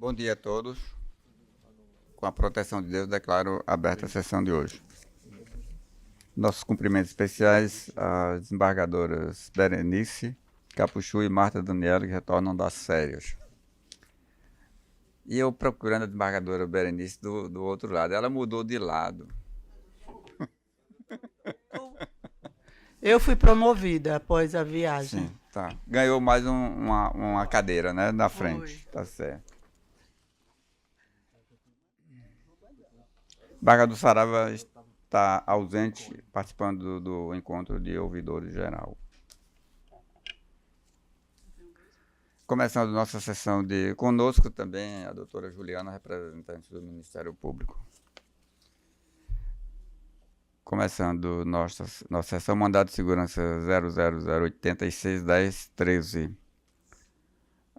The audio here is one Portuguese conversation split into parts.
Bom dia a todos. Com a proteção de Deus, declaro aberta a sessão de hoje. Nossos cumprimentos especiais às desembargadoras Berenice Capuchu e Marta Daniela, que retornam das férias. E eu procurando a desembargadora Berenice do outro lado. Ela mudou de lado. Eu fui promovida após a viagem. Sim, tá. Ganhou mais uma cadeira, né? Na frente. Foi. Tá certo. Desembargador Saraiva está ausente, participando do encontro de ouvidores geral. Começando nossa sessão de... Conosco também a doutora Juliana, representante do Ministério Público. Começando nossa sessão, mandado de segurança 000861013.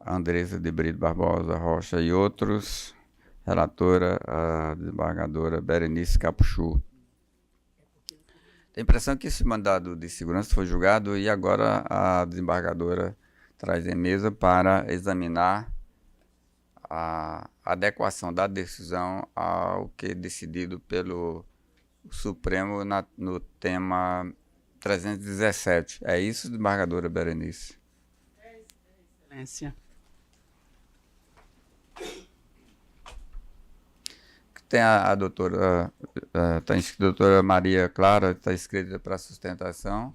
Andresa de Brito Barbosa Rocha e outros. Relatora, a desembargadora Berenice Capuchu. Tem a impressão que esse mandado de segurança foi julgado e agora a desembargadora traz em mesa para examinar a adequação da decisão ao que decidido pelo Supremo no tema 317. É isso, desembargadora Berenice? Excelência. Tem a doutora, está inscrita a doutora Maria Clara, está inscrita para sustentação.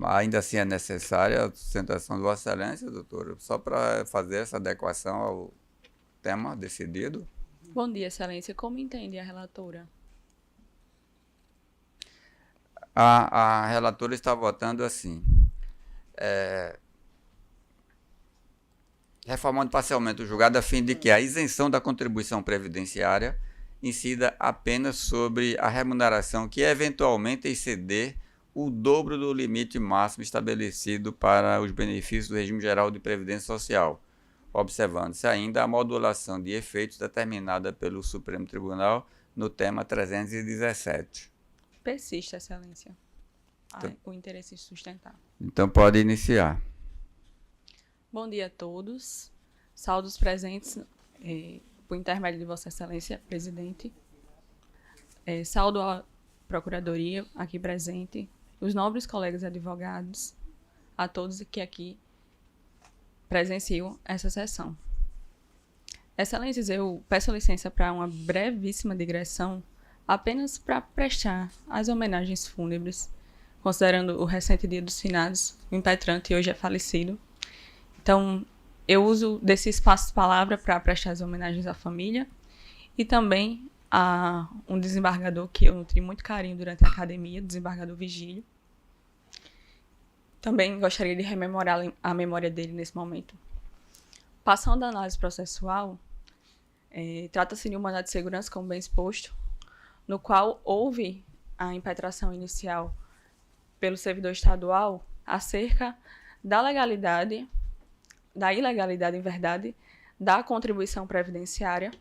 Ainda assim é necessária a sustentação de Vossa Excelência, doutora, só para fazer essa adequação ao tema decidido. Bom dia, Excelência. Como entende a relatora? A relatora está votando assim. Reformando parcialmente o julgado a fim de que a isenção da contribuição previdenciária incida apenas sobre a remuneração que eventualmente exceder o dobro do limite máximo estabelecido para os benefícios do regime geral de previdência social, observando-se ainda a modulação de efeitos determinada pelo Supremo Tribunal no tema 317. Persiste, Excelência, o interesse em sustentar. Então pode iniciar. Bom dia a todos. Saúdo os presentes, por intermédio de Vossa Excelência, presidente. Saúdo a Procuradoria aqui presente, os nobres colegas advogados, a todos que aqui presenciam essa sessão. Excelências, eu peço licença para uma brevíssima digressão, apenas para prestar as homenagens fúnebres, considerando o recente Dia dos Finados, o impetrante hoje é falecido. Então, eu uso desse espaço de palavra para prestar as homenagens à família e também a um desembargador que eu nutri muito carinho durante a academia, o desembargador Vigílio. Também gostaria de rememorar a memória dele nesse momento. Passando à análise processual, trata-se de um mandado de segurança, como bem exposto, no qual houve a impetração inicial pelo servidor estadual acerca da ilegalidade, em verdade, da contribuição previdenciária,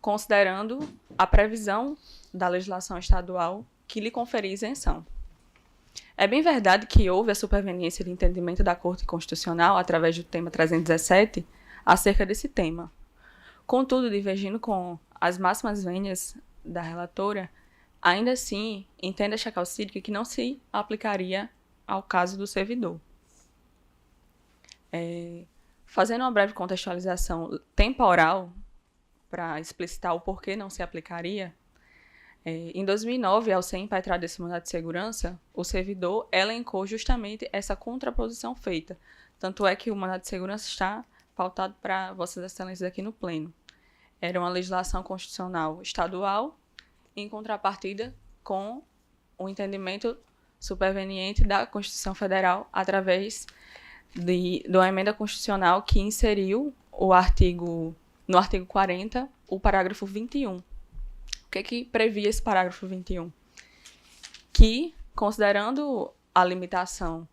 considerando a previsão da legislação estadual que lhe conferia isenção. É bem verdade que houve a superveniência de entendimento da Corte Constitucional, através do tema 317, acerca desse tema. Contudo, divergindo com as máximas vênias da relatora, ainda assim, entende a chacalcídica que não se aplicaria ao caso do servidor. Fazendo uma breve contextualização temporal, para explicitar o porquê não se aplicaria, em 2009, ao ser impetrado esse mandado de segurança, o servidor elencou justamente essa contraposição feita. Tanto é que o mandado de segurança está pautado para Vossas Excelências aqui no Pleno. Era uma legislação constitucional estadual, em contrapartida com o entendimento superveniente da Constituição Federal através de uma emenda constitucional que inseriu no artigo 40, o parágrafo 21. O que previa esse parágrafo 21? Que, considerando a limitação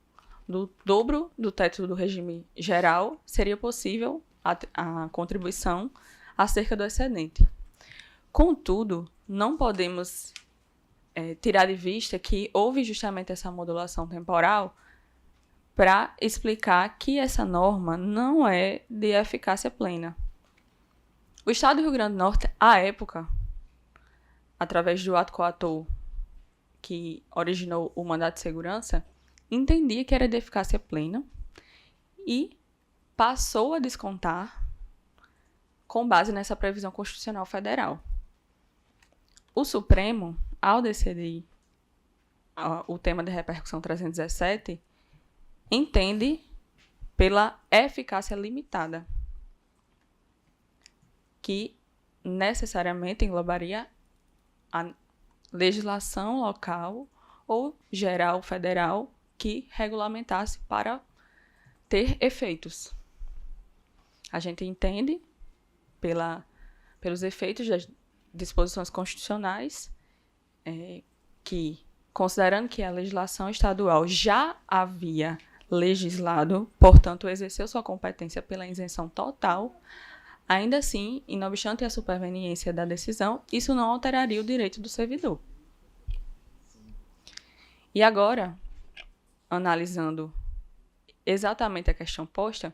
do dobro do teto do regime geral, seria possível a contribuição acerca do excedente. Contudo, não podemos tirar de vista que houve justamente essa modulação temporal para explicar que essa norma não é de eficácia plena. O Estado do Rio Grande do Norte, à época, através do ato coator que originou o mandato de segurança, entendia que era de eficácia plena e passou a descontar com base nessa previsão constitucional federal. O Supremo, ao decidir o tema de repercussão 317, entende pela eficácia limitada, que necessariamente englobaria a legislação local ou geral federal que regulamentasse para ter efeitos. A gente entende pelos efeitos das disposições constitucionais que, considerando que a legislação estadual já havia legislado, portanto, exerceu sua competência pela isenção total, ainda assim, e não obstante a superveniência da decisão, isso não alteraria o direito do servidor. E agora, analisando exatamente a questão posta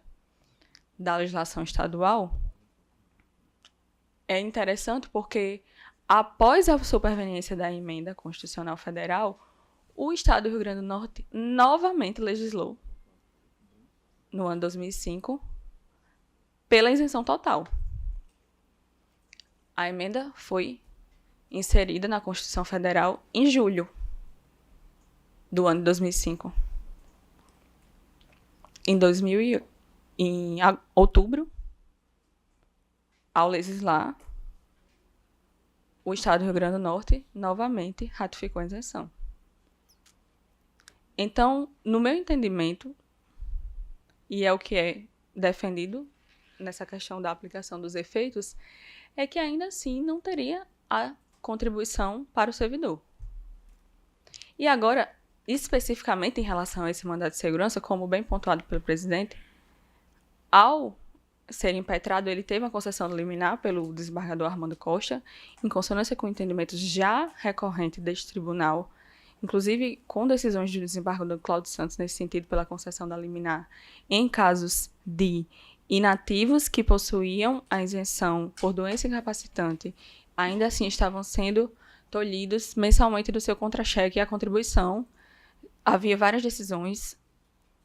da legislação estadual, é interessante porque, após a superveniência da emenda constitucional federal, o Estado do Rio Grande do Norte novamente legislou, no ano 2005, pela isenção total. A emenda foi inserida na Constituição Federal em julho do ano de 2005. Em outubro, ao legislar, o Estado do Rio Grande do Norte novamente ratificou a isenção. Então, no meu entendimento, e é o que é defendido nessa questão da aplicação dos efeitos, é que ainda assim não teria a contribuição para o servidor. E agora, especificamente em relação a esse mandato de segurança, como bem pontuado pelo presidente, ao ser impetrado, ele teve uma concessão liminar pelo desembargador Armando Costa, em consonância com o entendimento já recorrente deste tribunal, inclusive com decisões do desembargador Cláudio Santos nesse sentido pela concessão da liminar, em casos de inativos que possuíam a isenção por doença incapacitante, ainda assim estavam sendo tolhidos mensalmente do seu contra-cheque e a contribuição. Havia várias decisões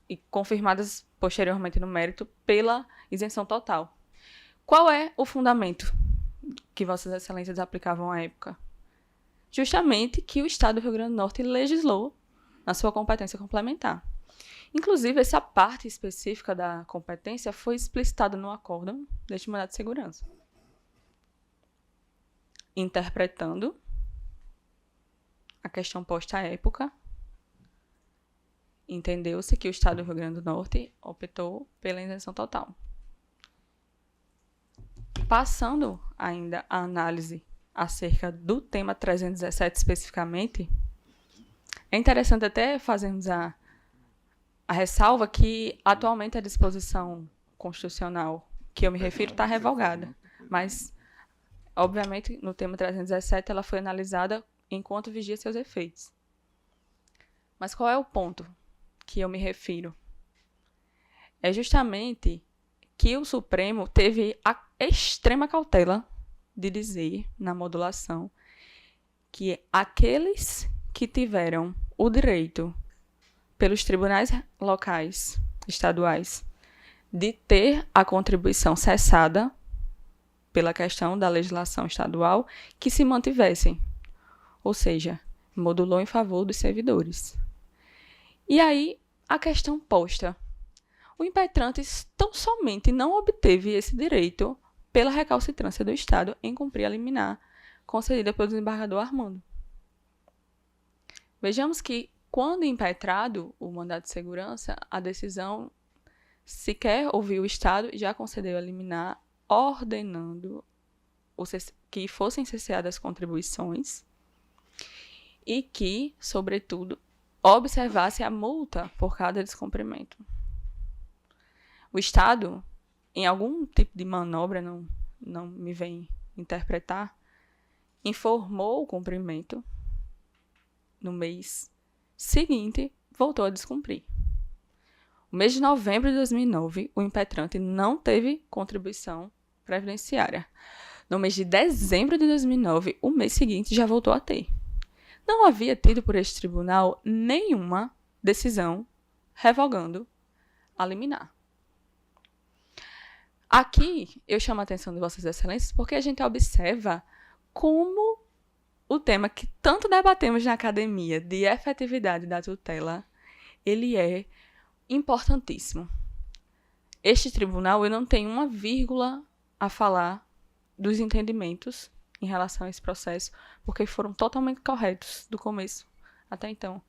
e confirmadas posteriormente no mérito pela isenção total. Qual é o fundamento que Vossas Excelências aplicavam à época? Justamente que o Estado do Rio Grande do Norte legislou na sua competência complementar. Inclusive, essa parte específica da competência foi explicitada no acórdão deste mandato de segurança. Interpretando a questão posta à época, entendeu-se que o Estado do Rio Grande do Norte optou pela isenção total. Passando ainda a análise acerca do tema 317 especificamente, é interessante até fazermos a ressalva que atualmente a disposição constitucional que eu me refiro está revogada, mas, obviamente, no tema 317 ela foi analisada enquanto vigia seus efeitos. Mas qual é o ponto que eu me refiro? É justamente que o Supremo teve a extrema cautela de dizer, na modulação, que aqueles que tiveram o direito, pelos tribunais locais, estaduais, de ter a contribuição cessada pela questão da legislação estadual, que se mantivessem. Ou seja, modulou em favor dos servidores. E aí, a questão posta. O impetrante tão somente não obteve esse direito pela recalcitrância do Estado em cumprir a liminar concedida pelo desembargador Armando. Vejamos que, quando impetrado o mandato de segurança, a decisão sequer ouviu o Estado e já concedeu a liminar, ordenando que fossem cessadas as contribuições e que, sobretudo, observasse a multa por cada descumprimento. O Estado, em algum tipo de manobra, não me vem interpretar, informou o cumprimento. No mês seguinte, voltou a descumprir. No mês de novembro de 2009, o impetrante não teve contribuição previdenciária. No mês de dezembro de 2009, o mês seguinte já voltou a ter. Não havia tido por este tribunal nenhuma decisão revogando a liminar. Aqui eu chamo a atenção de Vossas Excelências porque a gente observa como o tema que tanto debatemos na academia de efetividade da tutela, ele é importantíssimo. Este tribunal, eu não tenho uma vírgula a falar dos entendimentos em relação a esse processo, porque foram totalmente corretos do começo até então.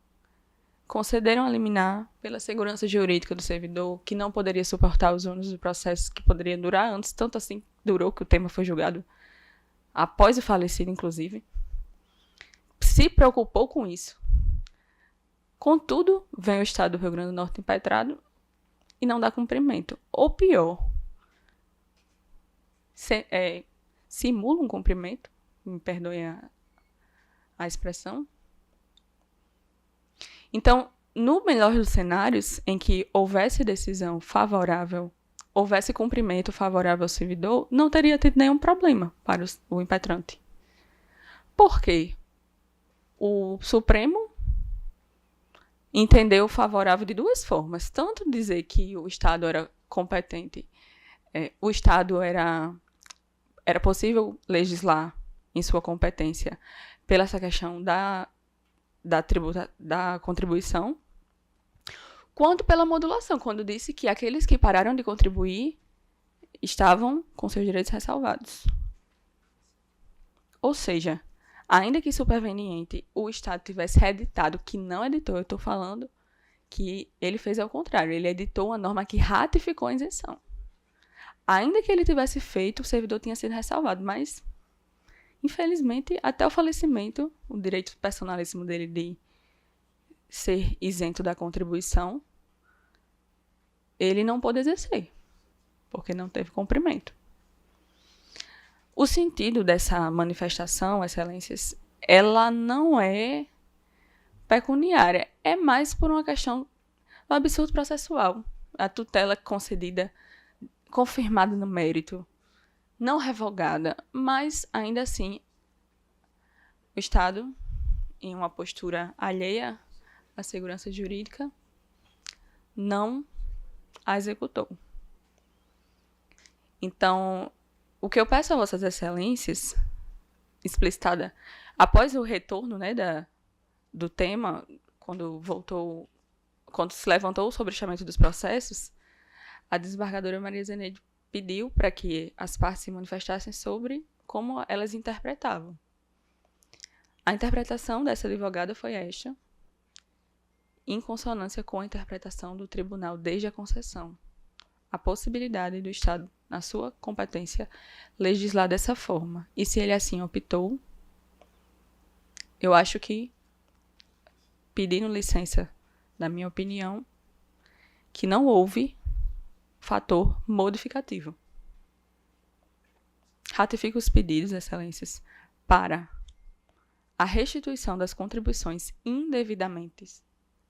Concederam a liminar pela segurança jurídica do servidor, que não poderia suportar os ônus do processo que poderia durar antes, tanto assim durou que o tema foi julgado após o falecido, inclusive. Se preocupou com isso. Contudo, vem o Estado do Rio Grande do Norte impetrado e não dá cumprimento. Ou pior, simula um cumprimento, me perdoe a expressão. Então, no melhor dos cenários, em que houvesse decisão favorável, houvesse cumprimento favorável ao servidor, não teria tido nenhum problema para o impetrante. Por quê? O Supremo entendeu favorável de duas formas. Tanto dizer que o Estado era competente, o Estado era possível legislar em sua competência pela essa questão da contribuição, quanto pela modulação, quando disse que aqueles que pararam de contribuir estavam com seus direitos ressalvados. Ou seja, ainda que superveniente o Estado tivesse reeditado, que não editou, eu estou falando que ele fez ao contrário, ele editou uma norma que ratificou a isenção. Ainda que ele tivesse feito, o servidor tinha sido ressalvado, mas, infelizmente, até o falecimento, o direito personalíssimo dele de ser isento da contribuição, ele não pôde exercer, porque não teve cumprimento. O sentido dessa manifestação, Excelências, ela não é pecuniária, é mais por uma questão do absurdo processual. A tutela concedida, confirmada no mérito, não revogada, mas ainda assim o Estado, em uma postura alheia à segurança jurídica, não a executou. Então, o que eu peço a Vossas Excelências, explicitada após o retorno, né, do tema, quando se levantou o sobrestamento dos processos, a desembargadora Maria Zeneide pediu para que as partes se manifestassem sobre como elas interpretavam. A interpretação dessa advogada foi esta, em consonância com a interpretação do tribunal desde a concessão. A possibilidade do Estado, na sua competência, legislar dessa forma. E se ele assim optou, eu acho que, pedindo licença da minha opinião, que não houve fator modificativo. Ratifico os pedidos, Excelências, para a restituição das contribuições indevidamente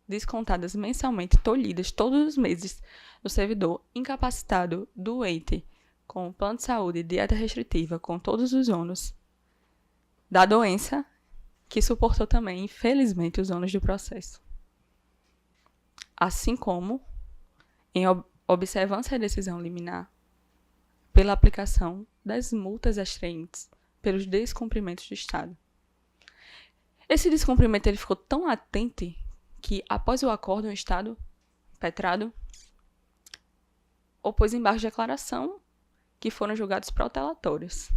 descontadas mensalmente, tolhidas todos os meses do servidor incapacitado, doente, com plano de saúde e dieta restritiva, com todos os ônus da doença, que suportou também, infelizmente, os ônus do processo. Assim como, em observância à decisão liminar, pela aplicação das multas extraentes pelos descumprimentos do Estado. Esse descumprimento ele ficou tão latente que, após o acordo, o Estado impetrado opôs embargos de declaração que foram julgados protelatórios,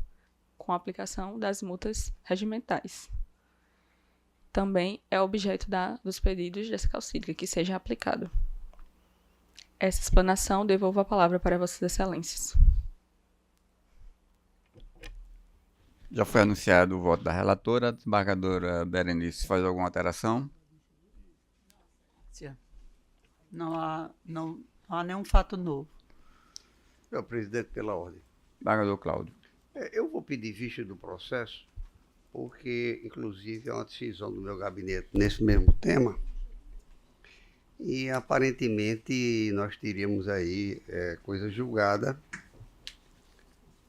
com a aplicação das multas regimentais. Também é objeto dos pedidos dessa calcídica que seja aplicado. Essa explanação, devolvo a palavra para Vossas Excelências. Já foi anunciado o voto da relatora. A desembargadora Berenice faz alguma alteração? Não há nenhum fato novo. Senhor presidente, pela ordem. Desembargador Cláudio. Eu vou pedir vista do processo, porque, inclusive, é uma decisão do meu gabinete nesse mesmo tema, e, aparentemente, nós teríamos aí coisa julgada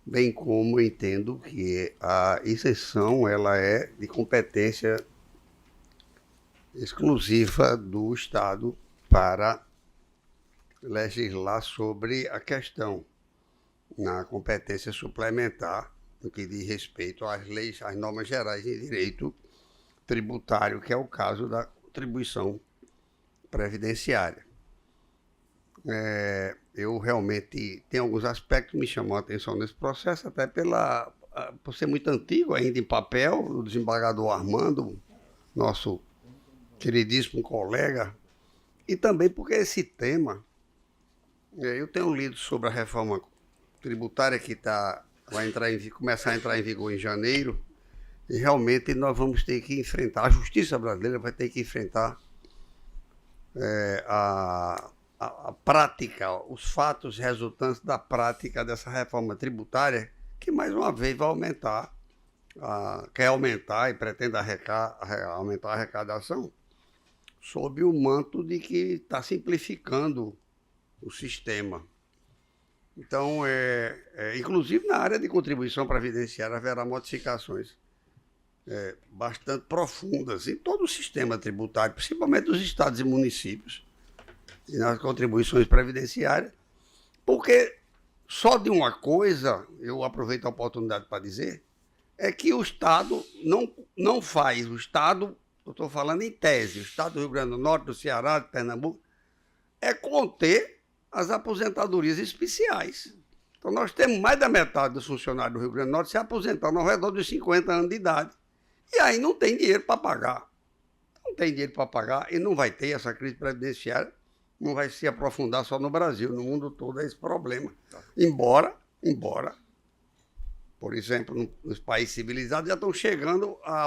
bem como entendo que a isenção ela é de competência exclusiva do Estado para legislar sobre a questão, na competência suplementar, no que diz respeito às leis, às normas gerais de direito tributário, que é o caso da contribuição previdenciária. Eu realmente tenho alguns aspectos que me chamam a atenção nesse processo, até por ser muito antigo, ainda em papel, o desembargador Armando, nosso queridíssimo colega, e também porque esse tema, eu tenho lido sobre a reforma tributária que vai começar a entrar em vigor em janeiro, e realmente nós vamos ter que enfrentar, a justiça brasileira vai ter que enfrentar a prática, os fatos resultantes da prática dessa reforma tributária, que mais uma vez vai aumentar, quer aumentar e pretende aumentar a arrecadação, sob o manto de que está simplificando o sistema. Então, inclusive na área de contribuição previdenciária haverá modificações bastante profundas em todo o sistema tributário, principalmente dos estados e municípios, e nas contribuições previdenciárias, porque só de uma coisa, eu aproveito a oportunidade para dizer, é que o Estado não faz, o Estado, eu estou falando em tese, o Estado do Rio Grande do Norte, do Ceará, de Pernambuco, é conter as aposentadorias especiais. Então nós temos mais da metade dos funcionários do Rio Grande do Norte se aposentando ao redor dos 50 anos de idade. E aí não tem dinheiro para pagar. Não tem dinheiro para pagar e não vai ter essa crise previdenciária, não vai se aprofundar só no Brasil, no mundo todo é esse problema. Embora, por exemplo, nos países civilizados já estão chegando a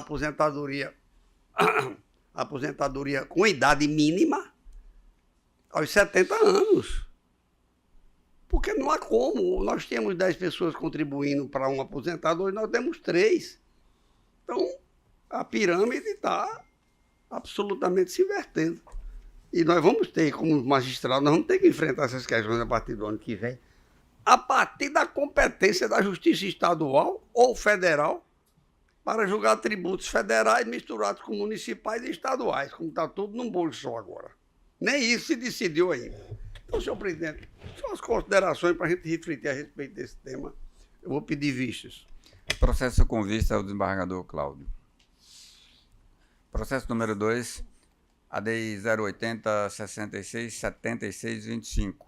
aposentadoria com idade mínima aos 70 anos. Porque não há como. Nós temos 10 pessoas contribuindo para um aposentado, hoje nós temos 3. Então, a pirâmide está absolutamente se invertendo. E nós vamos ter, como magistrados, nós vamos ter que enfrentar essas questões a partir do ano que vem, a partir da competência da Justiça Estadual ou Federal para julgar tributos federais misturados com municipais e estaduais, como está tudo num bolo só agora. Nem isso se decidiu ainda. Então, senhor presidente, são as considerações para a gente refletir a respeito desse tema. Eu vou pedir vistas. Processo com vista ao desembargador Cláudio. Processo número 2, ADI 080-66-76-25.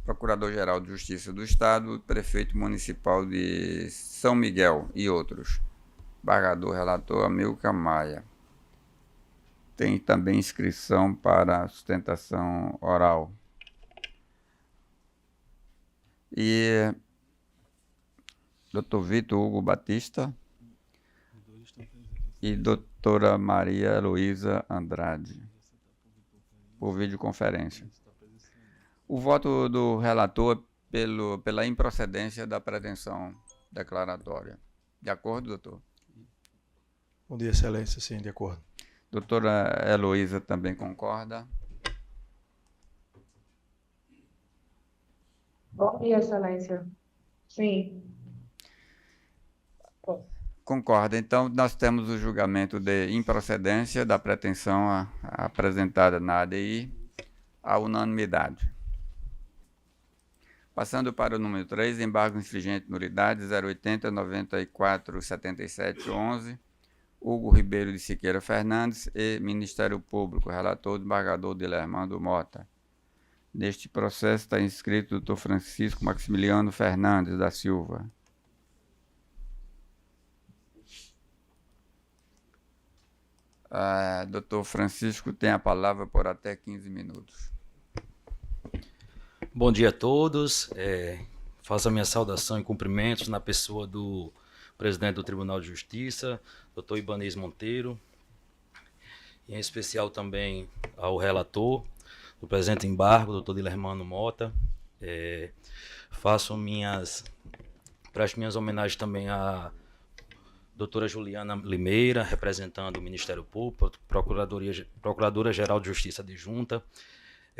Procurador-Geral de Justiça do Estado, Prefeito Municipal de São Miguel e outros. Desembargador relator Amilcar Maia. Tem também inscrição para sustentação oral. E Dr. Vitor Hugo Batista e doutora Maria Luísa Andrade, por videoconferência. O voto do relator pela improcedência da pretensão declaratória. De acordo, doutor? Bom dia, excelência. Sim, de acordo. Doutora Heloísa também concorda? Bom dia, excelência. Sim. Concorda. Então, nós temos o julgamento de improcedência da pretensão apresentada na ADI à unanimidade. Passando para o número 3, embargo infringente nulidade 080-94-77-11, Hugo Ribeiro de Siqueira Fernandes e Ministério Público, relator desembargador Dilermando Mota. Neste processo está inscrito o Dr. Francisco Maximiliano Fernandes da Silva. Dr. Francisco tem a palavra por até 15 minutos. Bom dia a todos. Faço a minha saudação e cumprimentos na pessoa do presidente do Tribunal de Justiça, Dr. Ibanez Monteiro, e em especial também ao relator do presente embargo, Dr. Dilermando Mota. Presto minhas homenagens também à doutora Juliana Limeira, representando o Ministério Público, Procuradora-Geral de Justiça Adjunta.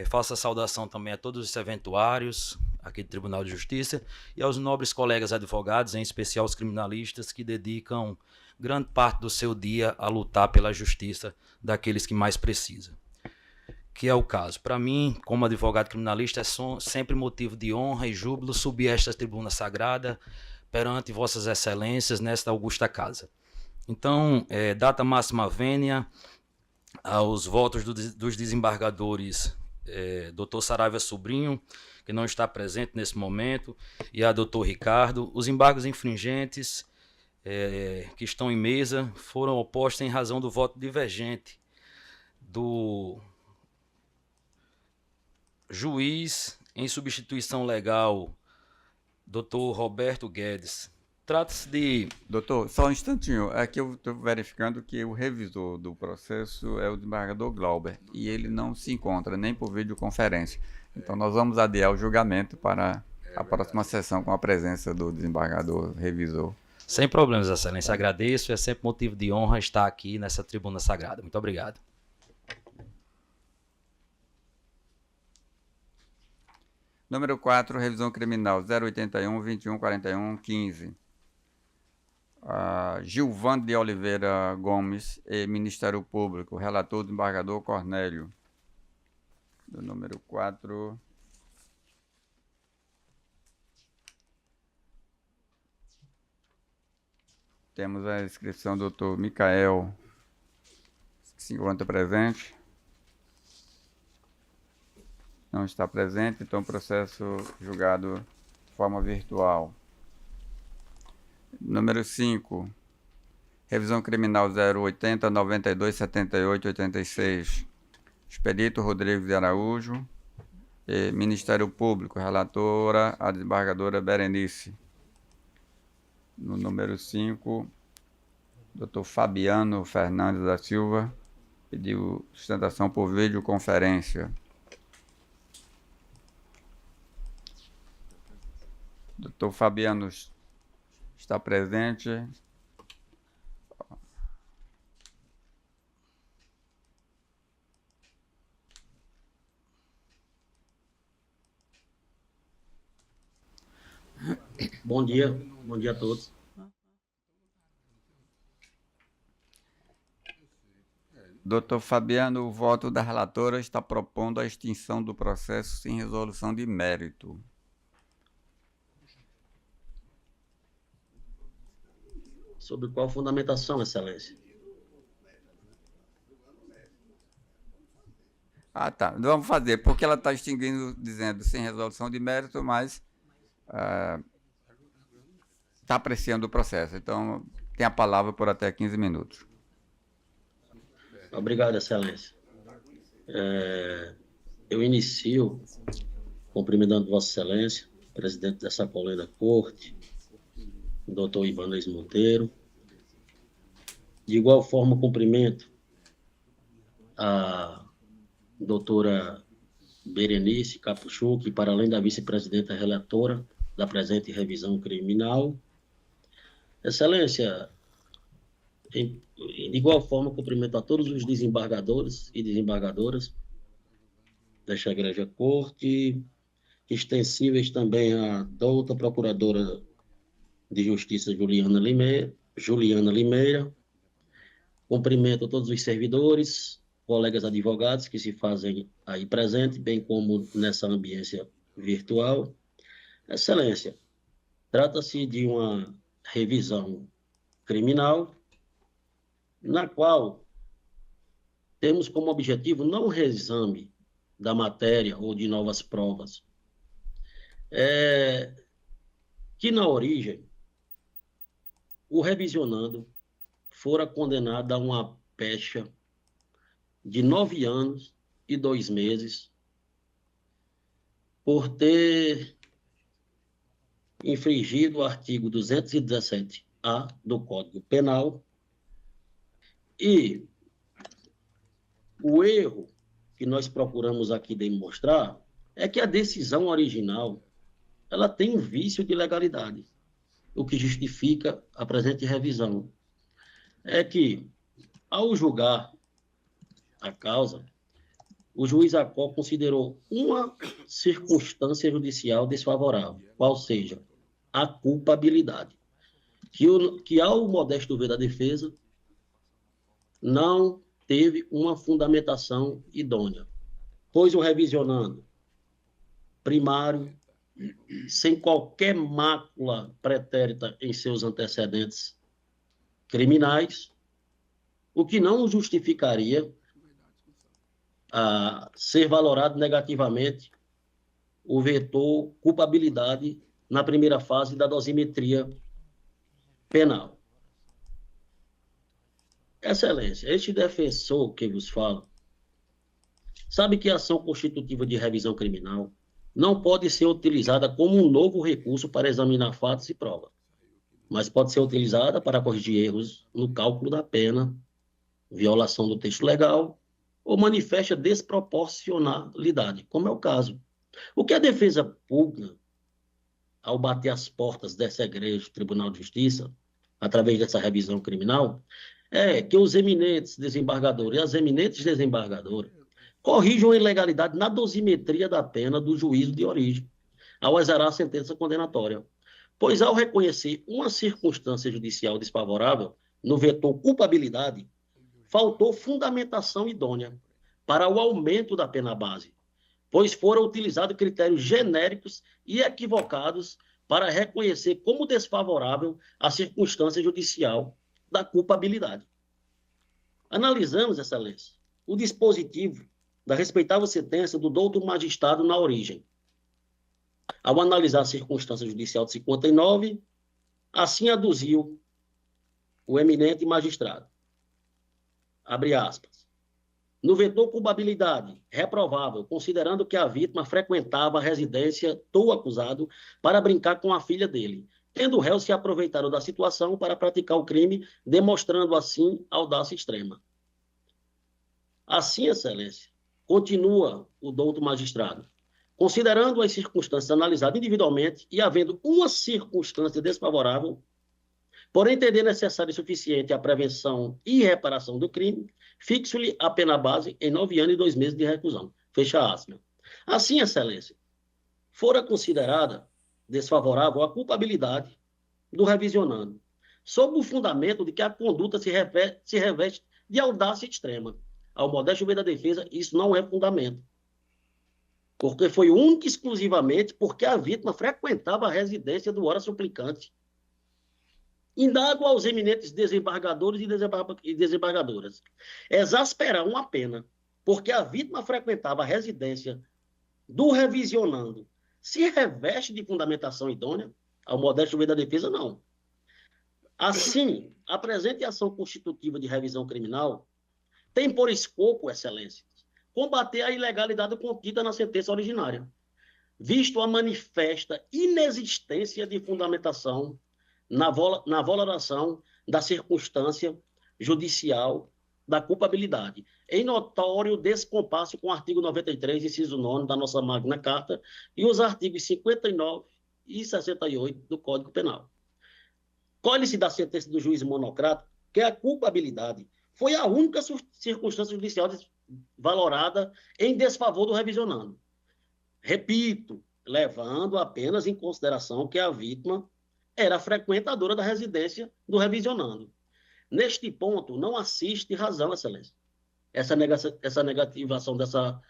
Faço a saudação também a todos os serventuários, aqui do Tribunal de Justiça, e aos nobres colegas advogados, em especial os criminalistas, que dedicam grande parte do seu dia a lutar pela justiça daqueles que mais precisam. Que é o caso. Para mim, como advogado criminalista, é sempre motivo de honra e júbilo subir esta tribuna sagrada perante vossas excelências nesta augusta casa. Então, data máxima vênia aos votos dos desembargadores Dr. Saravia Sobrinho, que não está presente nesse momento, e a Dr. Ricardo. Os embargos infringentes que estão em mesa foram opostos em razão do voto divergente do juiz em substituição legal, Dr. Roberto Guedes. Trata-se de... Doutor, só um instantinho. Aqui eu estou verificando que o revisor do processo é o desembargador Glauber e ele não se encontra nem por videoconferência. Então nós vamos adiar o julgamento para a próxima sessão com a presença do desembargador revisor. Sem problemas, Excelência. Agradeço. É sempre motivo de honra estar aqui nessa tribuna sagrada. Muito obrigado. Número 4, revisão criminal 081-2141-15. Gilvando de Oliveira Gomes e Ministério Público. Relator, desembargador Cornélio. Do número 4. Temos a inscrição do doutor Micael, que se encontra presente. Não está presente, então processo julgado de forma virtual. Número 5, revisão criminal 080 92 78 86. Expedito Rodrigues de Araújo e Ministério Público. Relatora, a desembargadora Berenice. No número 5, Dr. Fabiano Fernandes da Silva pediu sustentação por videoconferência. Doutor Fabiano está presente. Bom dia a todos. Doutor Fabiano, o voto da relatora está propondo a extinção do processo sem resolução de mérito. Sobre qual fundamentação, Excelência? Tá. Vamos fazer, porque ela está extinguindo, dizendo sem resolução de mérito, mas está apreciando o processo. Então, tem a palavra por até 15 minutos. Obrigado, Excelência. Eu inicio cumprimentando Vossa Excelência, presidente dessa colenda corte, o doutor Ibanez Monteiro. De igual forma, cumprimento a doutora Berenice Capuchu, que, para além da vice-presidenta relatora da presente revisão criminal. Excelência, de igual forma, cumprimento a todos os desembargadores e desembargadoras desta Igreja Corte, extensíveis também à douta Procuradora de Justiça Juliana Limeira. Cumprimento a todos os servidores, colegas advogados que se fazem aí presente, bem como nessa ambiência virtual. Excelência, trata-se de uma revisão criminal, na qual temos como objetivo não o reexame da matéria ou de novas provas, que na origem o revisionando fora condenado a uma pecha de 9 anos e 2 meses por ter infringido o artigo 217-A do Código Penal. E o erro que nós procuramos aqui demonstrar é que a decisão original ela tem um vício de legalidade, o que justifica a presente revisão. É que, ao julgar a causa, o juiz Acó considerou uma circunstância judicial desfavorável, qual seja a culpabilidade, que ao modesto ver da defesa não teve uma fundamentação idônea, pois o revisionando primário, sem qualquer mácula pretérita em seus antecedentes criminais, o que não justificaria a ser valorado negativamente o vetor culpabilidade na primeira fase da dosimetria penal. Excelência, este defensor que vos fala sabe que a ação constitutiva de revisão criminal não pode ser utilizada como um novo recurso para examinar fatos e provas, mas pode ser utilizada para corrigir erros no cálculo da pena, violação do texto legal ou manifesta desproporcionalidade, como é o caso. O que a defesa pugna ao bater as portas dessa igreja, Tribunal de Justiça, através dessa revisão criminal, é que os eminentes desembargadores e as eminentes desembargadoras corrijam a ilegalidade na dosimetria da pena do juízo de origem, ao exarar a sentença condenatória. Pois, ao reconhecer uma circunstância judicial desfavorável no vetor culpabilidade, faltou fundamentação idônea para o aumento da pena base, pois foram utilizados critérios genéricos e equivocados para reconhecer como desfavorável a circunstância judicial da culpabilidade. Analisamos, Excelência, o dispositivo da respeitável sentença do doutor magistrado na origem. Ao analisar a circunstância judicial de 59, assim aduziu o eminente magistrado. Abre aspas. No vetor culpabilidade, reprovável, considerando que a vítima frequentava a residência do acusado para brincar com a filha dele, tendo o réu se aproveitado da situação para praticar o crime, demonstrando assim audácia extrema. Assim, Excelência, continua o douto magistrado, considerando as circunstâncias analisadas individualmente e havendo uma circunstância desfavorável, por entender necessário e suficiente a prevenção e reparação do crime, fixo-lhe a pena base em 9 anos e 2 meses de reclusão. Fecha aspas. Assim, Excelência, fora considerada desfavorável a culpabilidade do revisionando, sob o fundamento de que a conduta se reveste de audácia extrema. Ao modesto ver da defesa, isso não é fundamento, porque foi única e exclusivamente porque a vítima frequentava a residência do ora suplicante. Indago aos eminentes desembargadores e desembargadoras exasperar uma pena porque a vítima frequentava a residência do revisionando se reveste de fundamentação idônea? Ao modesto ver da defesa, não. Assim, a presente ação constitutiva de revisão criminal tem por escopo, Excelência, combater a ilegalidade contida na sentença originária, visto a manifesta inexistência de fundamentação na valoração da circunstância judicial da culpabilidade, em notório descompasso com o artigo 93, inciso 9 da nossa Magna Carta e os artigos 59 e 68 do Código Penal. Colhe-se da sentença do juiz monocrático que a culpabilidade foi a única circunstância judicial valorada em desfavor do revisionando. Repito, levando apenas em consideração que a vítima era frequentadora da residência do revisionando. Neste ponto, não assiste razão, Excelência, essa negativação dessa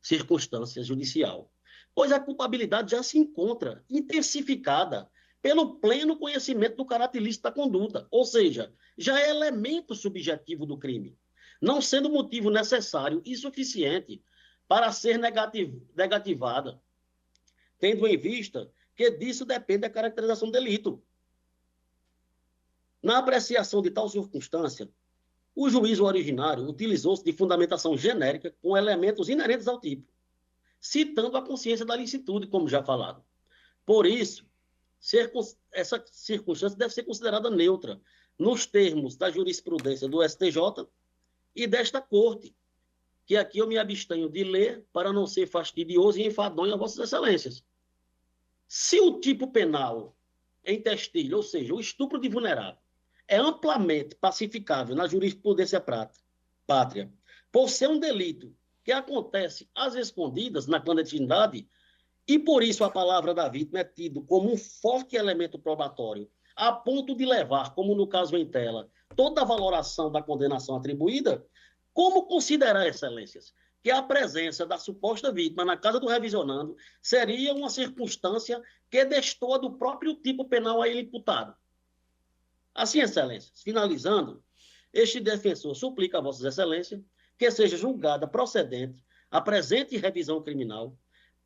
circunstância judicial, pois a culpabilidade já se encontra intensificada pelo pleno conhecimento do caráter ilícito da conduta, ou seja, já é elemento subjetivo do crime, não sendo motivo necessário e suficiente para ser negativada, tendo em vista que disso depende a caracterização do delito. Na apreciação de tal circunstância, o juízo originário utilizou-se de fundamentação genérica com elementos inerentes ao tipo, citando a consciência da licitude, como já falado. Por isso, essa circunstância deve ser considerada neutra, nos termos da jurisprudência do STJ e desta Corte, que aqui eu me abstenho de ler para não ser fastidioso e enfadonho a vossas excelências. Se o tipo penal em testilho, ou seja, o estupro de vulnerável, é amplamente pacificável na jurisprudência pátria, por ser um delito que acontece às escondidas, na clandestinidade, e por isso a palavra da vítima é tido como um forte elemento probatório, a ponto de levar, como no caso em tela, toda a valoração da condenação atribuída, como considerar, excelências, que a presença da suposta vítima na casa do revisionando seria uma circunstância que destoa do próprio tipo penal a ele imputado. Assim, excelências, finalizando, este defensor suplica a vossas excelências que seja julgada procedente a presente revisão criminal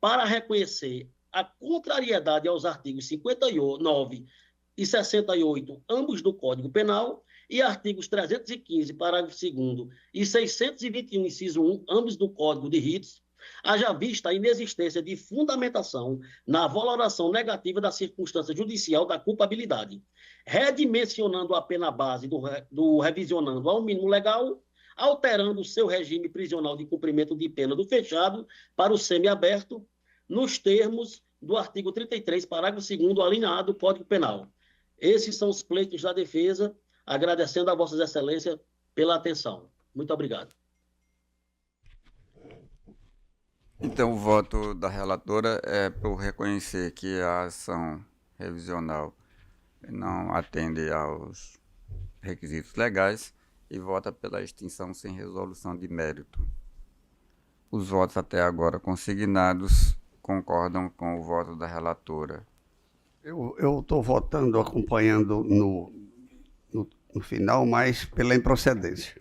para reconhecer a contrariedade aos artigos 59 e 68, ambos do Código Penal, e artigos 315, parágrafo 2º, e 621, inciso 1, ambos do Código de Ritos, haja vista a inexistência de fundamentação na valoração negativa da circunstância judicial da culpabilidade, redimensionando a pena base do revisionando ao mínimo legal, alterando o seu regime prisional de cumprimento de pena do fechado para o semiaberto, nos termos do artigo 33, parágrafo 2º, alineado do Código Penal. Esses são os pleitos da defesa, agradecendo a vossas excelências pela atenção. Muito obrigado. Então, o voto da relatora é por reconhecer que a ação revisional não atende aos requisitos legais e vota pela extinção sem resolução de mérito. Os votos até agora consignados concordam com o voto da relatora. Eu estou votando, acompanhando no final, mas pela improcedência.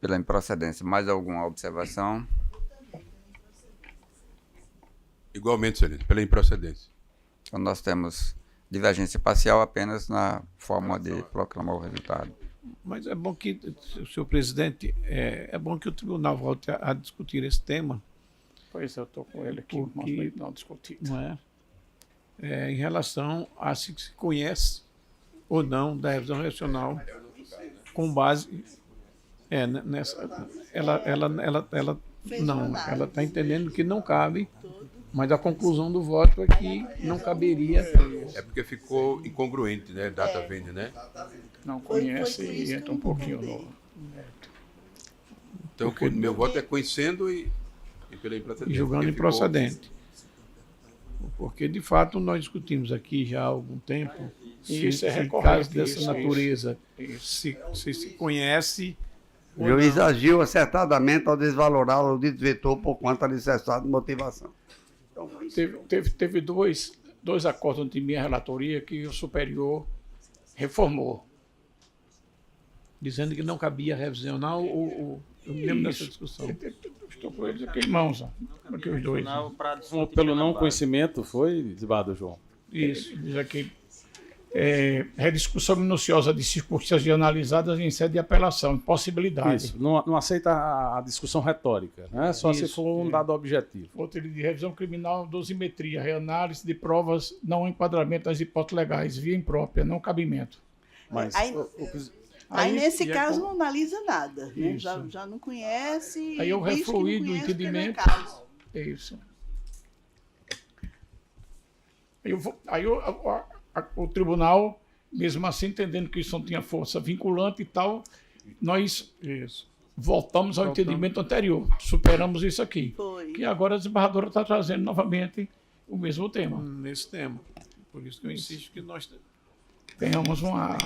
Pela improcedência. Mais alguma observação? Igualmente, excelência, pela improcedência. Então, nós temos divergência parcial apenas na forma de proclamar o resultado. Mas é bom que, senhor presidente, é bom que o tribunal volte a discutir esse tema. Pois eu estou com ele aqui, porque, não discutido. Não é? Em relação a se conhece ou não da revisão racional com base nessa. Ela está entendendo que não cabe, mas a conclusão do voto é que não caberia. É porque ficou incongruente, né? Data vende, né? Não conhece e entra um pouquinho no mérito. Então, meu voto é conhecendo e pela improcedência. E julgando improcedente. Porque, de fato, nós discutimos aqui já há algum tempo Isso é recorrente. Casos dessa natureza se conhece. Juiz agiu acertadamente ao desvalorar o dito vetor por quanto alicerçado de motivação. Então, teve dois acordos de minha relatoria que o superior reformou. Dizendo que não cabia revisional ou eu me lembro dessa discussão. Estou com eles aqui em mãos, aqui os dois. Pelo não conhecimento, foi, desembargador João? Isso, diz aqui. Rediscussão minuciosa de circunstâncias analisadas em sede de apelação, impossibilidade. Isso, não aceita a discussão retórica, né? Só se for um dado objetivo. Outro de revisão criminal, dosimetria, reanálise de provas, não enquadramento das hipóteses legais, via imprópria, não cabimento. Mas Aí nesse caso, não analisa nada, né? Já não conhece. Aí eu refluí do entendimento. Isso. Aí o tribunal, mesmo assim, entendendo que isso não tinha força vinculante e tal, nós voltamos ao entendimento anterior. Superamos isso aqui. Foi. Que agora a desembargadora está trazendo novamente o mesmo tema. Nesse tema. Por isso que eu insisto que nós tenhamos uma.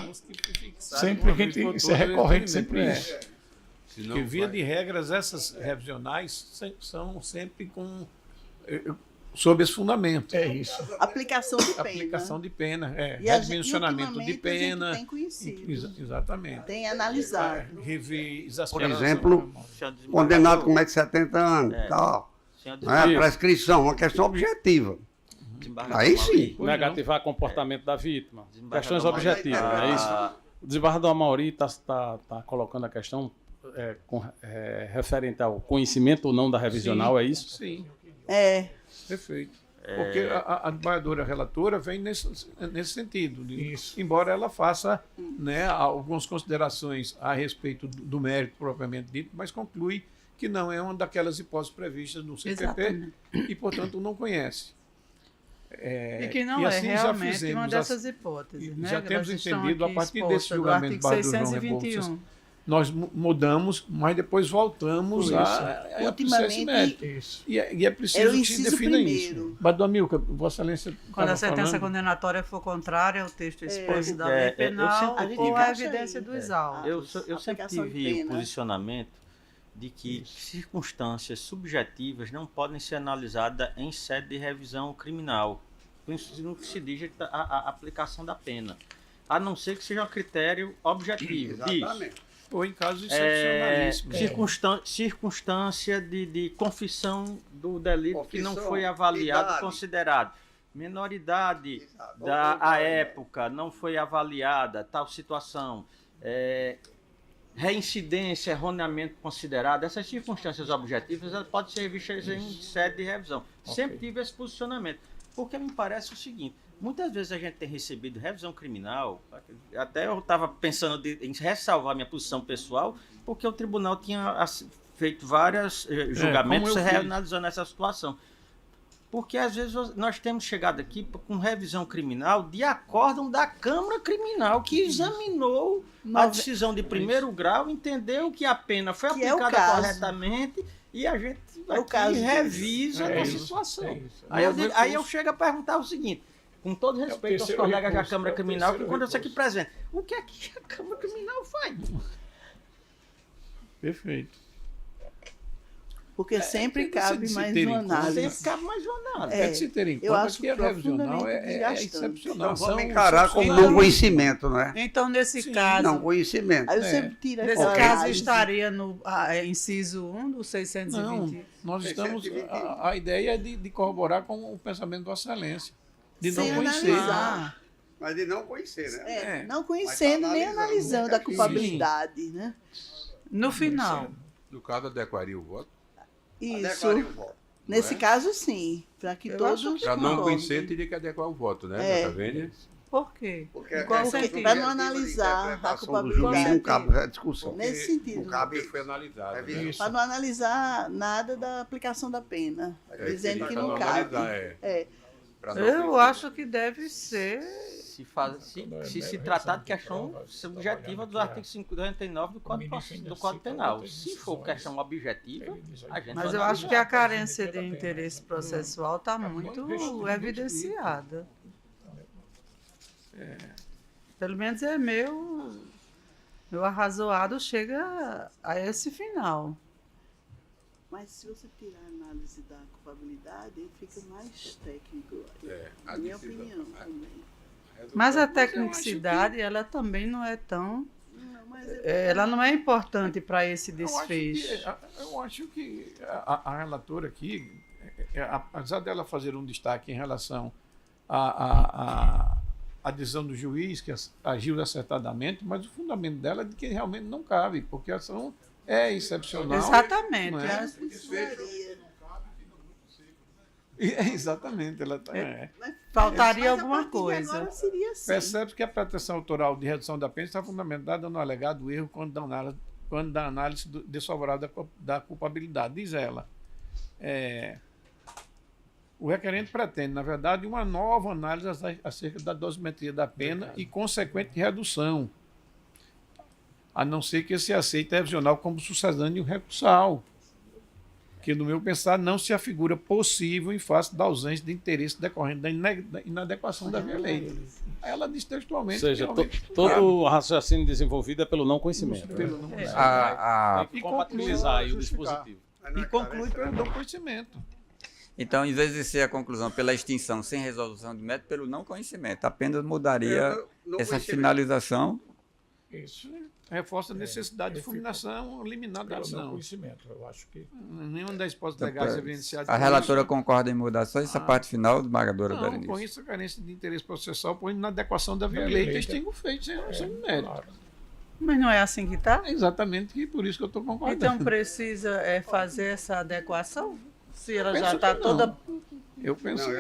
Sempre a gente. Isso é recorrente, sempre isso. Porque, via de regras, essas revisionais são sempre sob esse fundamento. É isso. Aplicação de pena. Aplicação de pena, redimensionamento de pena. A gente tem conhecido. Exatamente. Tem analisado. Rever por exemplo, condenado com mais de 70 anos. Tal. Prescrição, uma questão objetiva. Aí sim. Negativar comportamento da vítima. Questões objetivas, não é isso? O desembargador Amaury está colocando a questão referente ao conhecimento ou não da revisional, é isso? Sim. Perfeito. Porque a desembargadora relatora vem nesse sentido. Embora ela faça algumas considerações a respeito do mérito propriamente dito, mas conclui que não é uma daquelas hipóteses previstas no CPP e, portanto, não conhece. E que não assim é realmente uma dessas hipóteses. Já temos entendido, a partir desse julgamento do João Rebouças, nós mudamos, mas depois voltamos a Ultimamente, mérito. E é preciso que se defina isso. Badamilca, Vossa Excelência. Quando a sentença falando... condenatória for contrária ao texto exposto da lei penal ou à evidência dos autos. Eu sempre tive o posicionamento de que circunstâncias subjetivas não podem ser analisadas em sede de revisão criminal, no que se diz à aplicação da pena, a não ser que seja um critério objetivo. Exatamente. Ou em casos excepcionalíssimos. Circunstância de confissão do delito que não foi avaliado, considerado. Menoridade da época não foi avaliada, tal situação. Reincidência erroneamente considerada. Essas circunstâncias objetivas elas podem ser vistas em sede de revisão. Sempre tive esse posicionamento. Porque me parece o seguinte, muitas vezes a gente tem recebido revisão criminal, até eu estava pensando em ressalvar minha posição pessoal, porque o tribunal tinha feito vários julgamentos analisando essa situação. Porque às vezes nós temos chegado aqui com revisão criminal de acórdão da Câmara Criminal, que examinou a decisão de primeiro grau, entendeu que a pena foi aplicada corretamente e a gente aqui revisa essa situação. Aí eu chego a perguntar o seguinte, com todo respeito aos colegas da Câmara Criminal, que quando eu estou aqui presente, o que é que a Câmara Criminal faz? Perfeito. Porque sempre cabe mais uma análise. Sempre cabe mais uma análise. É de se ter em conta que a revisional é excepcional. Então vamos encarar como não conhecimento, não é? Então, nesse caso... Não conhecimento. Aí eu sempre tiro Nesse caso, estaria no inciso 1 do 620? Não, nós estamos... A ideia é de corroborar com o pensamento de Vossa Excelência. De não conhecer. Mas de não conhecer, né? Não conhecendo nem analisando a culpabilidade, né? No final. No caso, adequaria o voto? Isso. Nesse caso, sim. Para que todos. Para não conhecer, teria que adequar o voto, né? Tá vendo? Por quê? Para não analisar a culpabilidade. Não cabe a discussão. Nesse sentido. Não cabe foi analisado. Para não analisar nada da aplicação da pena. Dizendo que não cabe. Eu acho que deve ser. Se tratar de questão subjetiva do artigo 59 do Código Penal. Se for questão objetiva, a gente Mas eu acho que a carência de interesse processual está muito evidenciada. Pelo menos é meu arrazoado chega a esse final. Mas se você tirar a análise da culpabilidade, ele fica mais técnico. Na minha opinião também. Mas a tecnicidade, ela também não é tão... ela não é importante para esse desfecho. Eu acho que a relatora aqui, apesar dela fazer um destaque em relação à decisão do juiz, que agiu acertadamente, mas o fundamento dela é de que realmente não cabe, porque a ação é excepcional. Exatamente. Exatamente, ela faltaria alguma coisa. Agora seria assim. Percebe que a pretensão autoral de redução da pena está fundamentada no alegado erro quando da análise desfavorável da culpabilidade, diz ela. O requerente pretende, na verdade, uma nova análise acerca da dosimetria da pena e consequente redução, a não ser que se aceite a revisional como sucedâneo recursal, que, no meu pensar, não se afigura possível em face da ausência de interesse decorrente da inadequação da via leite. Ela diz textualmente... Ou seja, todo o raciocínio desenvolvido é pelo não conhecimento. Pelo não conhecimento. Tem que compatibilizar aí o dispositivo. E conclui pelo não conhecimento. Então, em vez de ser a conclusão pela extinção sem resolução de mérito, pelo não conhecimento, apenas mudaria essa finalização. Isso reforça a necessidade de fulminação liminar da ação. Conhecimento, eu acho que... Nenhuma das hipóteses legais evidenciadas... A relatora concorda em mudar só essa parte final, desembargadora Berenice? Não, com isso a carência de interesse processual põe na adequação da via leite e extingue o feito sem resolução de mérito. Claro. Mas não é assim que está? É exatamente, e por isso que eu estou concordando. Então precisa fazer essa adequação? Se ela já está toda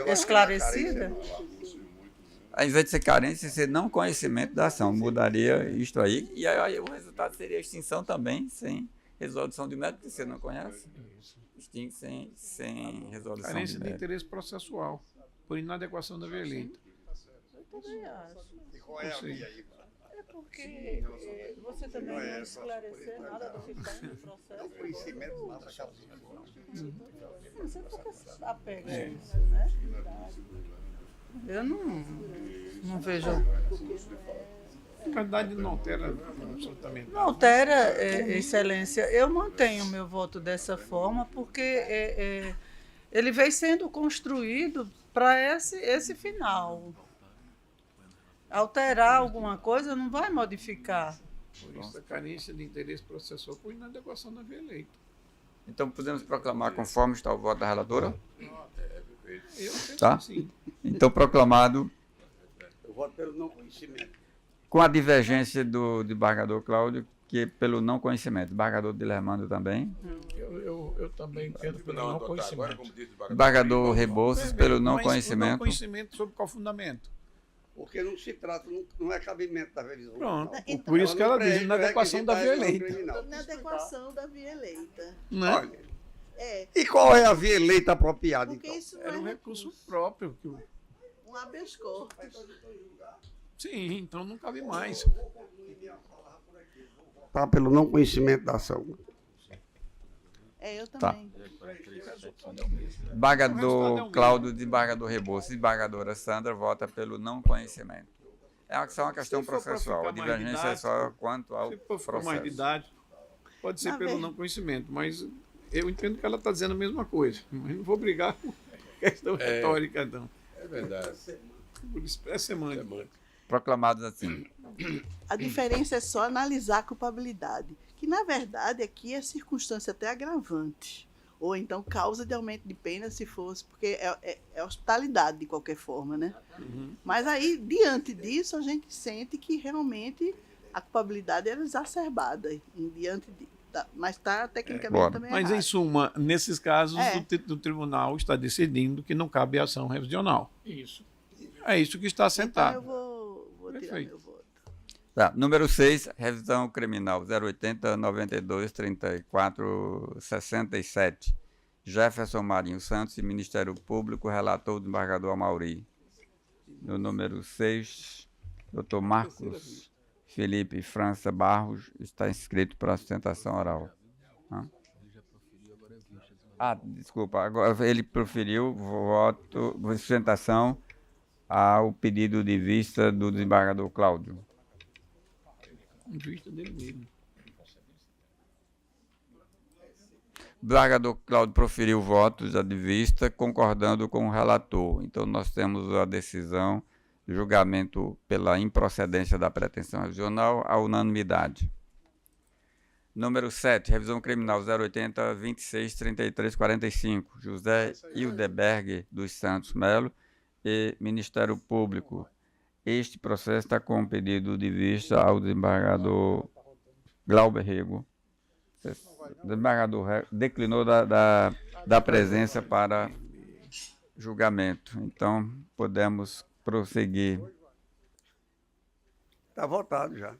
esclarecida? Ao invés de ser carência, ser não conhecimento da ação. Mudaria isto aí. E aí o resultado seria extinção também, sem resolução de mérito, porque você não conhece. Extingue sem resolução carência de mérito. De interesse processual, por inadequação da via leite. Eu também acho. E qual é a via aí? porque você também não esclarecer nada do que está no processo. Conhecimento nada Você porque se apega a isso, né? Eu não vejo. A verdade não altera absolutamente Não altera, Excelência. Eu mantenho o meu voto dessa forma porque ele vem sendo construído para esse final. Alterar alguma coisa não vai modificar. Por isso a carência de interesse processual por inadequação da via eleita. Então podemos proclamar conforme está o voto da relatora? Eu penso Tá? que sim. Então proclamado Eu voto pelo não conhecimento. com a divergência do desembargador Cláudio, que é pelo não conhecimento. Desembargador Dilermando também. Eu também entendo pelo não conhecimento. Desembargador Rebouças pelo não Mas o não conhecimento. conhecimento sobre qual fundamento? Porque não se trata, não é cabimento da revisão. Pronto. Então, Por isso que ela diz não inadequação da via eleita. Na adequação da via eleita. Né? Olha, e qual é a via eleita apropriada, Porque então? isso não Era um é recurso próprio. um habeas corpus. Sim, então não cabe mais. Tá pelo não conhecimento da ação. Eu Tá. também. Desembargador Cláudio, desembargador Rebouças, desembargadora Sandra vota pelo não conhecimento. É só uma questão Se for pra processual. A ficar mais divergência é só quanto ao Se for mais de processo. idade, pode ser pelo não conhecimento, mas eu entendo que ela está dizendo a mesma coisa. Mas não vou brigar com questão retórica, não. É verdade. Por expresso semântico. Proclamados assim. A diferença é só analisar a culpabilidade, que na verdade aqui é circunstância até agravante, ou então causa de aumento de pena se fosse, porque é hospitalidade de qualquer forma, né? Mas aí, diante disso, a gente sente que realmente a culpabilidade era exacerbada, mas está tecnicamente também Mas, errado. em suma, nesses casos, o tribunal está decidindo que não cabe ação revisional. Isso. É isso que está assentado. Então eu vou tirar meu voto. Tá. Número 6, revisão criminal 080 92 34 67. Jefferson Marinho Santos e Ministério Público, relator do desembargador Amauri. No número 6, Dr. Marcos Felipe França Barros está inscrito para sustentação oral. Desculpa, agora ele proferiu voto, sustentação ao pedido de vista do desembargador Cláudio. Em vista dele mesmo. O desembargador Cláudio proferiu votos de vista, concordando com o relator. Então, nós temos a decisão de julgamento pela improcedência da pretensão revisional à unanimidade. Número 7, revisão criminal 080 26 33 45. José Hildeberg dos Santos Melo e Ministério Público. Este processo está com pedido de vista ao desembargador Glauber Rego. O desembargador Rego declinou da presença para julgamento. Então, podemos prosseguir. Está votado já.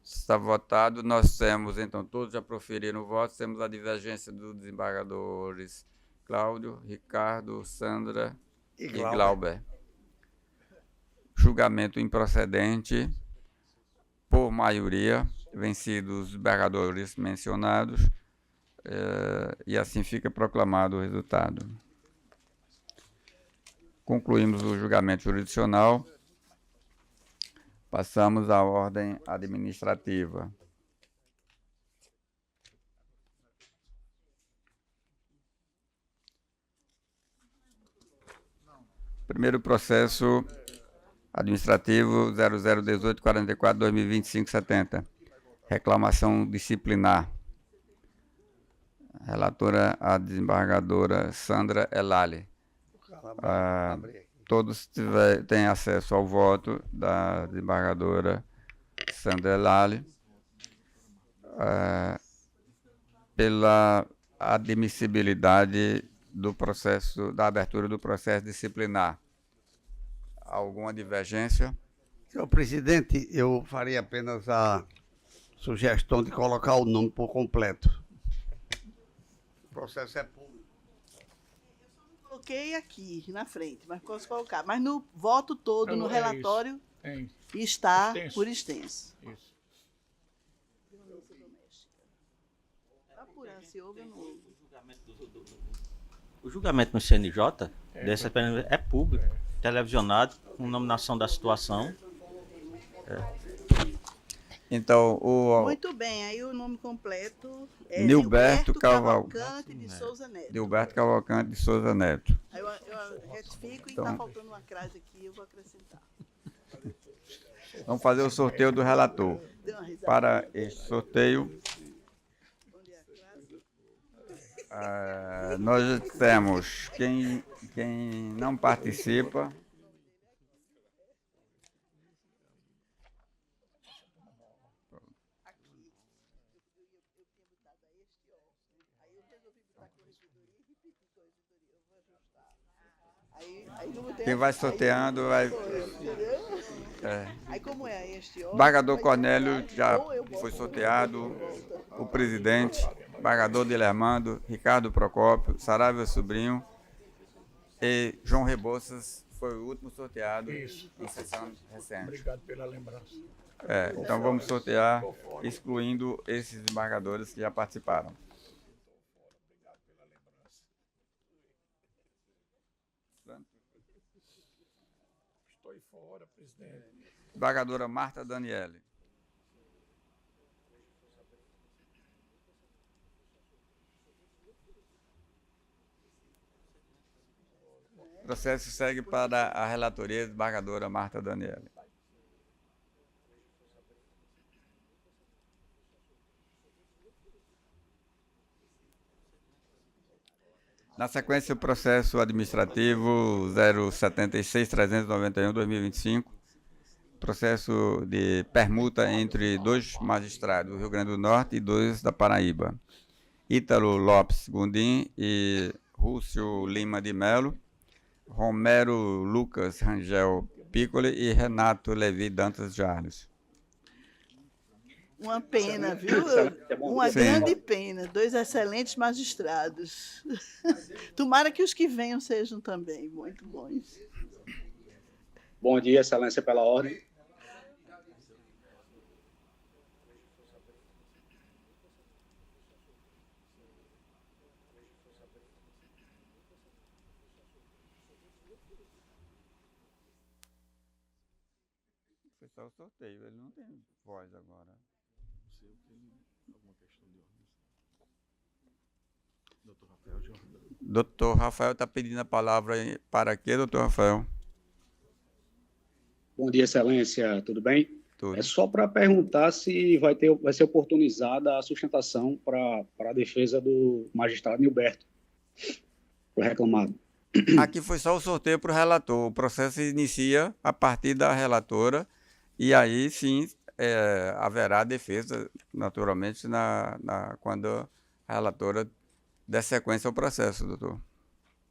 Está votado. Nós temos, então, todos já proferiram votos. Temos a divergência dos desembargadores Cláudio, Ricardo, Sandra e Glauber. Julgamento improcedente por maioria, vencidos os desembargadores mencionados, e assim fica proclamado o resultado. Concluímos o julgamento jurisdicional. Passamos à ordem administrativa. Primeiro processo administrativo 001844-2025-70. Reclamação disciplinar. Relatora a desembargadora Sandra Elali. Todos têm acesso ao voto da desembargadora Sandra Elali pela admissibilidade do processo, da abertura do processo disciplinar. Alguma divergência? Senhor presidente, eu faria apenas a sugestão de colocar o nome por completo. O processo é público. Coloquei aqui na frente, mas posso colocar. Mas no voto todo, no relatório, E está Extenso. por extenso. Isso. Apurar se houve ou não houve. O julgamento no CNJ dessa pena é público, televisionado, com nominação da situação. Então, Muito bem, aí o nome completo é Nilberto Cavalcante de Souza Neto. Nilberto Cavalcante de Souza Neto. Aí eu retifico e Então- está faltando uma crase aqui, eu vou acrescentar. Vamos fazer o sorteio do relator. Deu uma risada. Para este sorteio, nós temos quem não participa. Quem vai sorteando vai. Aí como é este ó? Embargador Cornélio já foi sorteado, o presidente, embargador Dilermando, Ricardo Procópio, Saravia Sobrinho e João Rebouças foi o último sorteado Isso. em sessão recente. Obrigado pela lembrança. Então vamos sortear, excluindo esses embargadores que já participaram. Estou fora, presidente. Embargadora Marta Daniele. O processo segue para a relatoria da embargadora Marta Daniele. Na sequência, o processo administrativo 076-391-2025, processo de permuta entre dois magistrados do Rio Grande do Norte e dois da Paraíba, Ítalo Lopes Gondim e Rússio Lima de Melo, Romero Lucas Rangel Piccoli e Renato Levi Dantas Jarles. Uma pena, viu? Uma Sim. grande pena. Dois excelentes magistrados. Tomara que os que venham sejam também muito bons. Bom dia, Excelência, pela ordem. Foi só o sorteio, ele não tem voz agora. Doutor Rafael está pedindo a palavra para quê, doutor Rafael? Bom dia, Excelência, tudo bem? Tudo. É só para perguntar se vai ser oportunizada a sustentação para a defesa do magistrado Nilberto, o reclamado. Aqui foi só o sorteio para o relator. O processo se inicia a partir da relatora e aí sim haverá defesa, naturalmente, quando a relatora der sequência ao processo, doutor.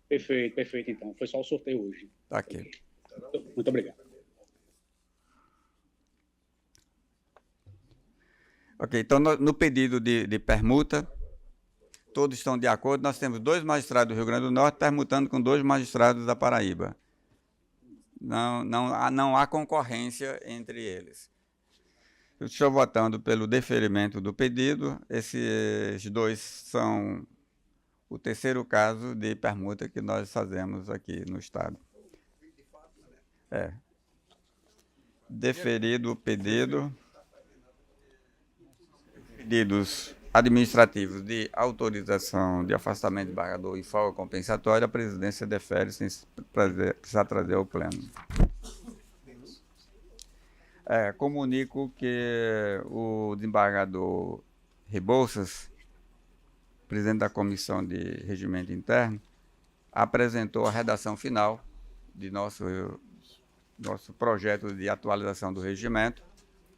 Perfeito, então. Foi só o sorteio hoje. Está aqui. Muito obrigado. Ok, então no pedido de permuta, todos estão de acordo. Nós temos dois magistrados do Rio Grande do Norte permutando com dois magistrados da Paraíba. Não há concorrência entre eles. Eu estou votando pelo deferimento do pedido. Esses dois são o terceiro caso de permuta que nós fazemos aqui no Estado. Deferido o pedido. Pedidos administrativos de autorização de afastamento de embargador e folga compensatória, a presidência defere sem precisar trazer ao pleno. Comunico que o desembargador Rebouças, presidente da Comissão de Regimento Interno, apresentou a redação final de nosso projeto de atualização do regimento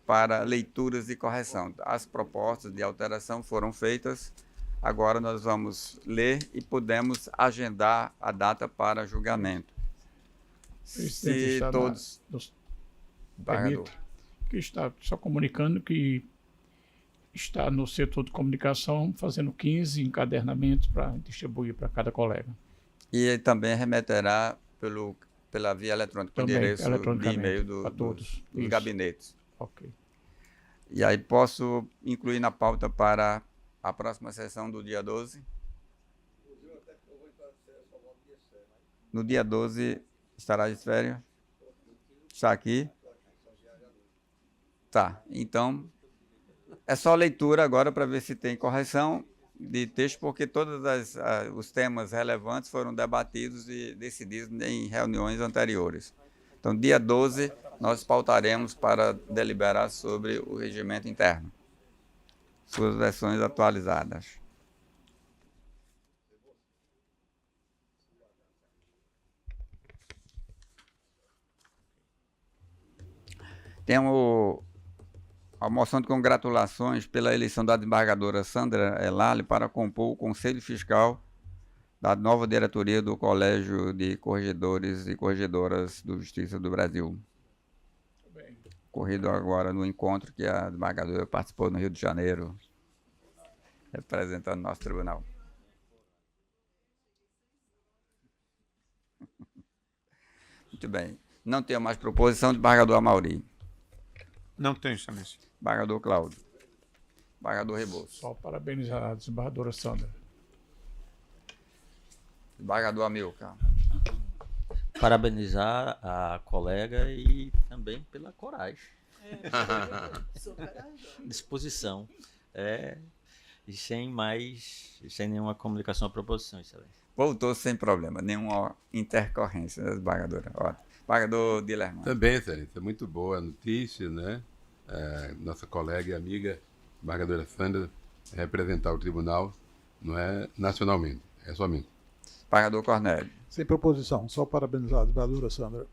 para leituras e correção. As propostas de alteração foram feitas, agora nós vamos ler e podemos agendar a data para julgamento. Se todos... Permita, que está só comunicando que está no setor de comunicação fazendo 15 encadernamentos para distribuir para cada colega. E também remeterá pela via eletrônica, com Também, endereço de eletronicamente, e-mail para todos. dos Isso. gabinetes. Ok. E aí posso incluir na pauta para a próxima sessão do dia 12? No dia 12 estará de férias? Está aqui? Tá, então é só leitura agora para ver se tem correção de texto, porque todos os temas relevantes foram debatidos e decididos em reuniões anteriores. Então, dia 12, nós pautaremos para deliberar sobre o regimento interno. Suas versões atualizadas. Temos a moção de congratulações pela eleição da desembargadora Sandra Elali para compor o Conselho Fiscal da nova diretoria do Colégio de Corregedores e Corregedoras do Justiça do Brasil. Ocorrido agora no encontro que a desembargadora participou no Rio de Janeiro, representando nosso tribunal. Muito bem. Não tenho mais proposição de desembargador Amauri. Não tem, excelência. Desembargador Cláudio. Desembargador Rebouças. Só parabenizar a desembargadora Sandra. Desembargador Amilcar. Parabenizar a colega e também pela coragem. Disposição. E sem nenhuma comunicação à proposição, excelência. Voltou sem problema, nenhuma intercorrência da desembargadora. Ótimo. Desembargador Dilerman. Também, excelência. Muito boa a notícia, né? Nossa colega e amiga, desembargadora Sandra, representar o tribunal, não é nacionalmente, é somente. Desembargador Cornélio. Sem proposição, só parabenizar a desembargadora Sandra.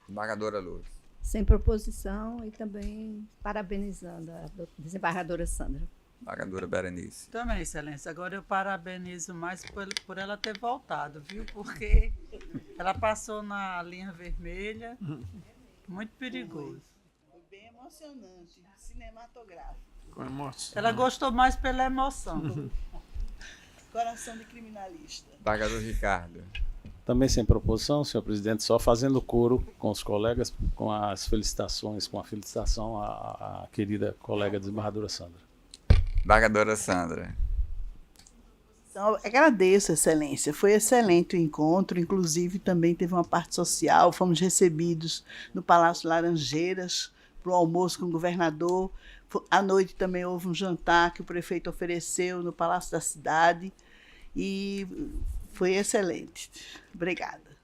Desembargadora Lourdes. Sem proposição e também parabenizando a desembargadora Sandra. Desembargadora Berenice. Também, excelência. Agora eu parabenizo mais por ela ter voltado, viu? Porque ela passou na linha vermelha, muito perigoso. Foi bem emocionante, cinematográfico. Com emoção. Ela gostou mais pela emoção. Coração de criminalista. Desembargador Ricardo. Também sem proposição, senhor presidente, só fazendo coro com os colegas, com as felicitações, com a felicitação à querida colega desembargadora Sandra. Desembargadora Sandra. Então, agradeço, excelência. Foi excelente o encontro, inclusive também teve uma parte social, fomos recebidos no Palácio Laranjeiras para o almoço com o governador. À noite também houve um jantar que o prefeito ofereceu no Palácio da Cidade e foi excelente. Obrigada.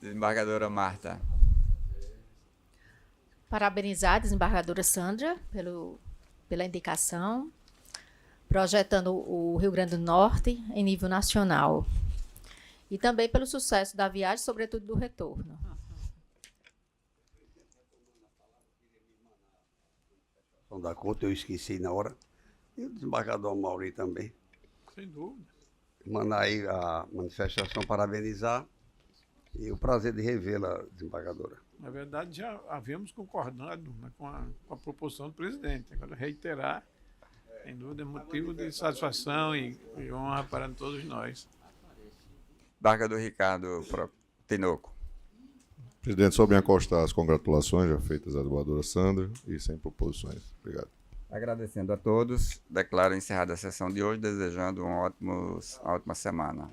Desembargadora Marta. Parabenizar a desembargadora Sandra pela indicação, projetando o Rio Grande do Norte em nível nacional. E também pelo sucesso da viagem, sobretudo do retorno. Não dá conta, eu esqueci na hora. E o desembargador Amauri também. Sem dúvida. Mandar aí a manifestação, parabenizar. E o prazer de revê-la, desembargadora. Na verdade, já havíamos concordado, né, com a proposição do presidente. Agora, reiterar, sem dúvida, é motivo de satisfação e honra para todos nós. Desembargador Ricardo Tinoco. Presidente, só bem acostar as congratulações já feitas à desembargadora Sandra e sem proposições. Obrigado. Agradecendo a todos, declaro encerrada a sessão de hoje, desejando uma ótima semana.